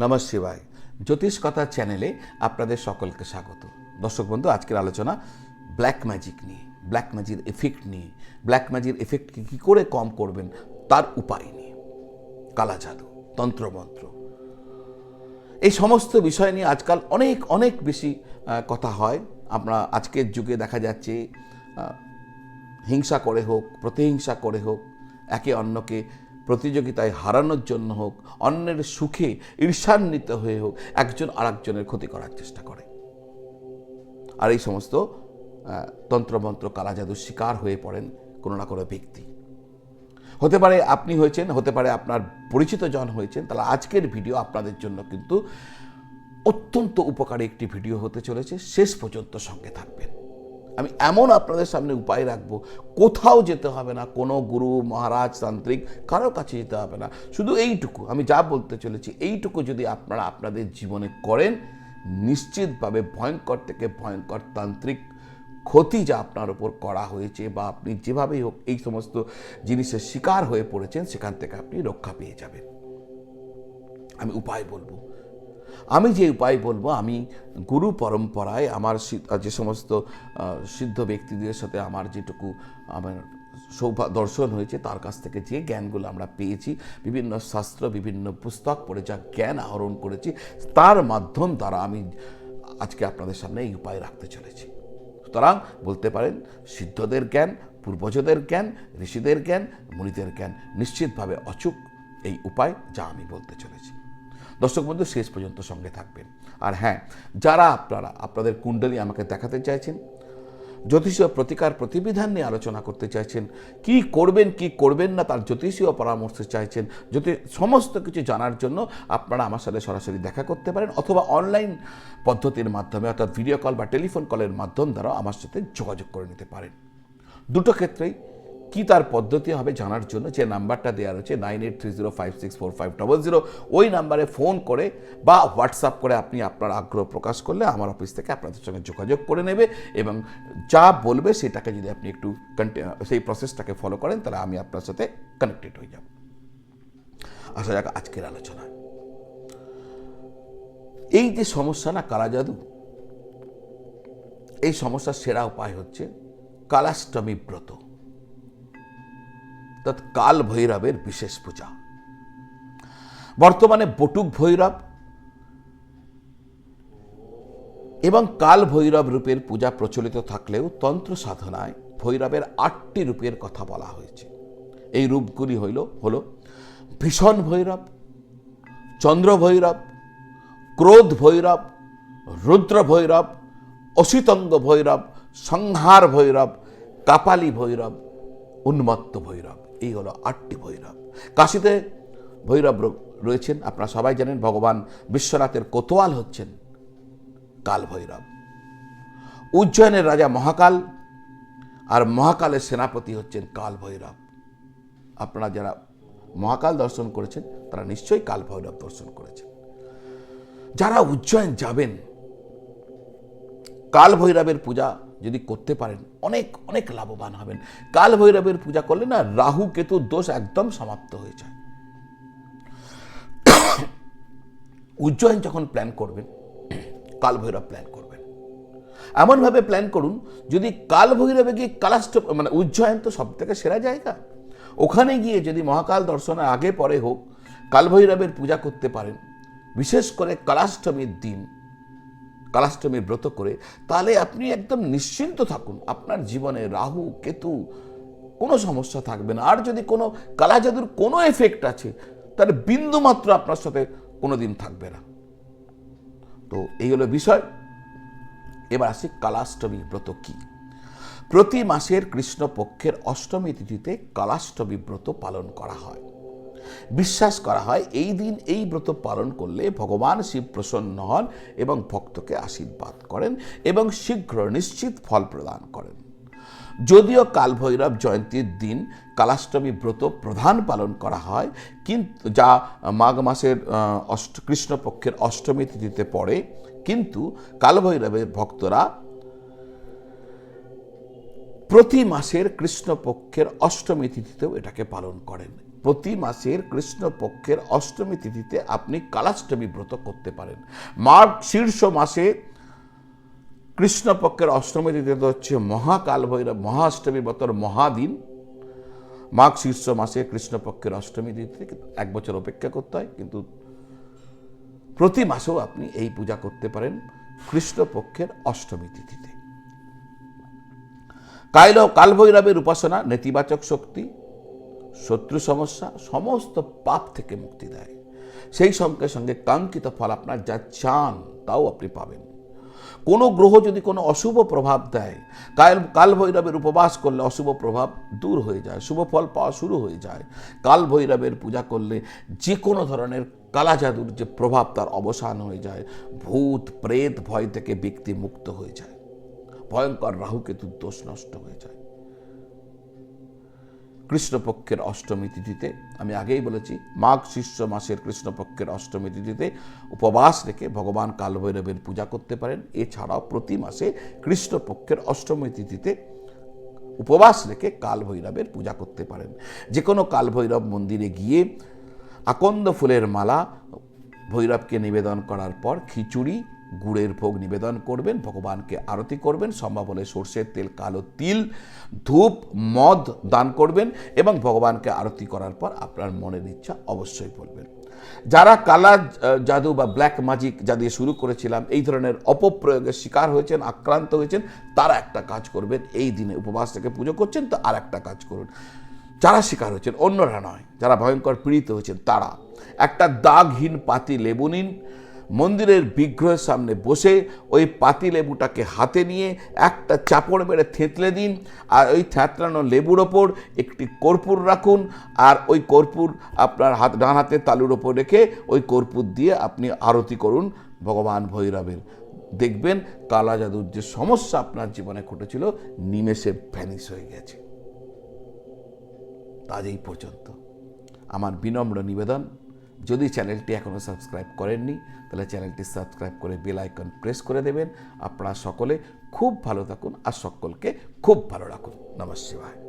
নমঃ শিবায়। জ্যোতিষ কথা চ্যানেলে আপনাদের সকলকে স্বাগত। দর্শক বন্ধু, আজকের আলোচনা ব্ল্যাক ম্যাজিক নিয়ে, ব্ল্যাক ম্যাজিক এফেক্ট নিয়ে, ব্ল্যাক ম্যাজিক এফেক্টকে কী করে কম করবেন তার উপায় নিয়ে, কালা জাদু, তন্ত্রমন্ত্র, এই সমস্ত বিষয় নিয়ে আজকাল অনেক অনেক বেশি কথা হয়। আমরা আজকের যুগে দেখা যাচ্ছে হিংসা করে হোক, প্রতিহিংসা করে হোক, একে অন্যকে প্রতিযোগিতায় হারানোর জন্য হোক, অন্যের সুখে ঈর্ষান্বিত হয়ে হোক, একজন আরেকজনের ক্ষতি করার চেষ্টা করে। আর এই সমস্ত তন্ত্রমন্ত্র কালা জাদুর শিকার হয়ে পড়েন কোনো না কোনো ব্যক্তি। হতে পারে আপনি হয়েছেন, হতে পারে আপনার পরিচিত জন হয়েছেন। তাহলে আজকের ভিডিও আপনাদের জন্য কিন্তু অত্যন্ত উপকারী একটি ভিডিও হতে চলেছে। শেষ পর্যন্ত সঙ্গে থাকবেন। আমি এমন আপনাদের সামনে উপায় রাখবো, কোথাও যেতে হবে না, কোনো গুরু মহারাজ তান্ত্রিক কারো কাছে যেতে হবে না। শুধু এইটুকু আমি যা বলতে চলেছি, এইটুকু যদি আপনারা আপনাদের জীবনে করেন, নিশ্চিতভাবে ভয়ঙ্কর থেকে ভয়ঙ্কর তান্ত্রিক ক্ষতি যা আপনার ওপর করা হয়েছে বা আপনি যেভাবেই হোক এই সমস্ত জিনিসের শিকার হয়ে পড়েছেন, সেখান থেকে আপনি রক্ষা পেয়ে যাবেন। আমি উপায় বলবো, আমি যে উপায় বলবো, আমি গুরু পরম্পরায় আমার যে সমস্ত সিদ্ধ ব্যক্তিদের সাথে আমার যেটুকু আমার দর্শন হয়েছে, তার কাছ থেকে যে জ্ঞানগুলো আমরা পেয়েছি, বিভিন্ন শাস্ত্র, বিভিন্ন পুস্তক পড়ে যা জ্ঞান আহরণ করেছি, তার মাধ্যম দ্বারা আমি আজকে আপনাদের সামনে এই উপায় রাখতে চলেছি। সুতরাং বলতে পারেন সিদ্ধদের জ্ঞান, পূর্বজদের জ্ঞান, ঋষিদের জ্ঞান, মুনিদের জ্ঞান নিশ্চিতভাবে অচূক এই উপায় যা আমি বলতে চলেছি। দর্শক বন্ধু, শেষ পর্যন্ত সঙ্গে থাকবেন। আর হ্যাঁ, যারা আপনাদের কুণ্ডলী আমাকে দেখাতে চাইছেন, জ্যোতিষীয় প্রতিকার প্রতিবিধান নিয়ে আলোচনা করতে চাইছেন, কি করবেন কি করবেন না তার জ্যোতিষীয় পরামর্শ চাইছেন, সমস্ত কিছু জানার জন্য আপনারা আমার সাথে সরাসরি দেখা করতে পারেন, অথবা অনলাইন পদ্ধতির মাধ্যমে অর্থাৎ ভিডিও কল বা টেলিফোন কলের মাধ্যম দ্বারা আমার সাথে যোগাযোগ করে নিতে পারেন। দুটো ক্ষেত্রেই কি তার পদ্ধতি হবে জানার জন্য যে নাম্বারটা দেওয়া রয়েছে 9830564500, ওই নাম্বারে ফোন করে বা হোয়াটসঅ্যাপ করে আপনি আপনার আগ্রহ প্রকাশ করলে আমার অফিস থেকে আপনাদের সঙ্গে যোগাযোগ করে নেবে এবং যা বলবে সেটাকে যদি আপনি একটু সেই প্রসেসটাকে ফলো করেন, তাহলে আমি আপনার সাথে কানেক্টেড হয়ে যাব। আসা যাক আজকের আলোচনায়। এই যে সমস্যা না কালা জাদু, এই সমস্যার সেরা উপায় হচ্ছে কালাষ্টমী ব্রত, অর্থাৎ কাল ভৈরবের বিশেষ পূজা। বর্তমানে বটুক ভৈরব এবং কাল ভৈরব রূপের পূজা প্রচলিত থাকলেও তন্ত্র সাধনায় ভৈরবের 8টি রূপের কথা বলা হয়েছে। এই রূপগুলি হল ভীষণ ভৈরব, চন্দ্র ভৈরব, ক্রোধ ভৈরব, রুদ্র ভৈরব, অসিতঙ্গ ভৈরব, সংহার ভৈরব, কাপালি ভৈরব, উন্মত্ত ভৈরব। এই হলো 8টি ভৈরব। কাশীতে ভৈরব রয়েছেন, আপনারা সবাই জানেন। ভগবান বিশ্বনাথের কোতোয়াল হচ্ছেন কাল ভৈরব। উজ্জয়নের রাজা মহাকাল আর মহাকালের সেনাপতি হচ্ছেন কাল ভৈরব। আপনারা যারা মহাকাল দর্শন করেছেন তারা নিশ্চয়ই কাল ভৈরব দর্শন করেছেন। যারা উজ্জয়ন যাবেন, কাল ভৈরবের পূজা যদি করতে পারেন অনেক অনেক লাভবান হবেন। কাল ভৈরবের পূজা করলে না রাহু কেতুর দোষ একদম সমাপ্ত হয়ে যায়। উজ্জয়ন যখন প্ল্যান করবেন, কাল ভৈরব প্ল্যান করবেন, এমনভাবে প্ল্যান করুন যদি কাল ভৈরবে গিয়ে উজ্জয়ন তো সব থেকে সেরা জায়গা, ওখানে গিয়ে যদি মহাকাল দর্শনের আগে পরে হোক কাল ভৈরবের পূজা করতে পারেন, বিশেষ করে কালাষ্টমীর দিন কালাষ্টমীর ব্রত করে, তাহলে আপনি একদম নিশ্চিন্ত থাকুন, আপনার জীবনে রাহু কেতু কোনো সমস্যা থাকবে না। আর যদি কোনো কালা জাদুর কোনো এফেক্ট আছে, তাহলে বিন্দু মাত্র আপনার সাথে কোনোদিন থাকবে না। তো এই হলো বিষয়। এবার আসি কালাষ্টমী ব্রত কি। প্রতি মাসের কৃষ্ণপক্ষের অষ্টমী তিথিতে কালাষ্টমী ব্রত পালন করা হয়। বিশ্বাস করা হয় এই দিন এই ব্রত পালন করলে ভগবান শিব প্রসন্ন হন এবং ভক্তকে আশীর্বাদ করেন এবং শীঘ্র নিশ্চিত ফল প্রদান করেন। যদিও কাল ভৈরব জয়ন্তীর দিন কালাষ্টমী ব্রত প্রধান পালন করা হয়, কিন্তু যা মাঘ মাসের কৃষ্ণপক্ষের অষ্টমী তিথিতে পড়ে, কিন্তু কাল ভৈরবের ভক্তরা প্রতি মাসের কৃষ্ণপক্ষের অষ্টমী তিথিতেও এটাকে পালন করেন। প্রতি মাসের কৃষ্ণপক্ষের অষ্টমী তিথিতে আপনি কালাষ্টমী ব্রত করতে পারেন। মাঘ শীর্ষ মাসে কৃষ্ণপক্ষের অষ্টমী তিথিতে হচ্ছে মহাকাল ভৈরব মহাষ্টমী ব্রতর মহাদিন। মাঘ শীর্ষ মাসে কৃষ্ণপক্ষের অষ্টমী তিথিতে 1 বছর অপেক্ষা করতে হয়, কিন্তু প্রতি মাসেও আপনি এই পূজা করতে পারেন কৃষ্ণপক্ষের অষ্টমী তিথিতে। কালভৈরবের উপাসনা নেতিবাচক শক্তি, শত্রু সমস্যা, সমস্ত পাপ থেকে মুক্তি দেয়। সেই সঙ্গে সঙ্গে কাঙ্ক্ষিত ফল আপনার যা চান তাও আপনি পাবেন। কোনো গ্রহ যদি কোনো অশুভ প্রভাব দেয়, কালভৈরবের উপবাস করলে অশুভ প্রভাব দূর হয়ে যায়, শুভ ফল পাওয়া শুরু হয়ে যায়। কালভৈরবের পূজা করলে যে কোনো ধরনের কালা জাদুর যে প্রভাব তার অবসান হয়ে যায়, ভূত প্রেত ভয় থেকে ব্যক্তি মুক্ত হয়ে যায়, ভয়ঙ্কর রাহুকেতুর দোষ নষ্ট হয়ে যায়। কৃষ্ণপক্ষের অষ্টমী তিথিতে, আমি আগেই বলেছি, মাঘ শীর্ষ মাসের কৃষ্ণপক্ষের অষ্টমী তিথিতে উপবাস রেখে ভগবান কালভৈরবের পূজা করতে পারেন। এছাড়াও প্রতি মাসে কৃষ্ণপক্ষের অষ্টমী তিথিতে উপবাস রেখে কালভৈরবের পূজা করতে পারেন। যে কোনো কালভৈরব মন্দিরে গিয়ে আকন্দ ফুলের মালা ভৈরবকে নিবেদন করার পর খিচুড়ি গুড়ের ভোগ নিবেদন করবেন, ভগবানকে আরতি করবেন, সম্ভব হলে সর্ষের তেল, কালো তিল, ধূপ, মদ দান করবেন এবং ভগবানকে আরতি করার পর আপনার মনের ইচ্ছা অবশ্যই বলবেন। যারা কালা জাদু বা ব্ল্যাক ম্যাজিক যা দিয়ে শুরু করেছিলাম, এই ধরনের অপপ্রয়োগের শিকার হয়েছেন, আক্রান্ত হয়েছেন, তারা একটা কাজ করবেন, এই দিনে উপবাস থেকে পুজো করছেন তো আর একটা কাজ করুন। যারা শিকার হয়েছেন, অন্যরা নয়, যারা ভয়ঙ্কর পীড়িত হয়েছেন তারা একটা দাগহীন পাতি লেবু নিন, মন্দিরের বিগ্রহের সামনে বসে ওই পাতি লেবুটাকে হাতে নিয়ে একটা চাপড় মেরে থেঁতলে দিন, আর ওই থেঁতলানো লেবুর ওপর একটি কর্পূর রাখুন, আর ওই কর্পূর আপনার ডান হাতে তালুর ওপর রেখে ওই কর্পূর দিয়ে আপনি আরতি করুন ভগবান ভৈরবের। দেখবেন কালা জাদুর যে সমস্যা আপনার জীবনে ঘটেছিল নিমেষে ভ্যানিশ হয়ে গেছে। আজ এই পর্যন্ত। আমার বিনম্র নিবেদন, যদি চ্যানেলটি এখনও সাবস্ক্রাইব করেননি তাহলে চ্যানেলটি সাবস্ক্রাইব করে বেল আইকন প্রেস করে দেবেন। আপনারা সকলে খুব ভালো থাকুন আর সকলকে খুব ভালো রাখুন। নমঃ শিবায়।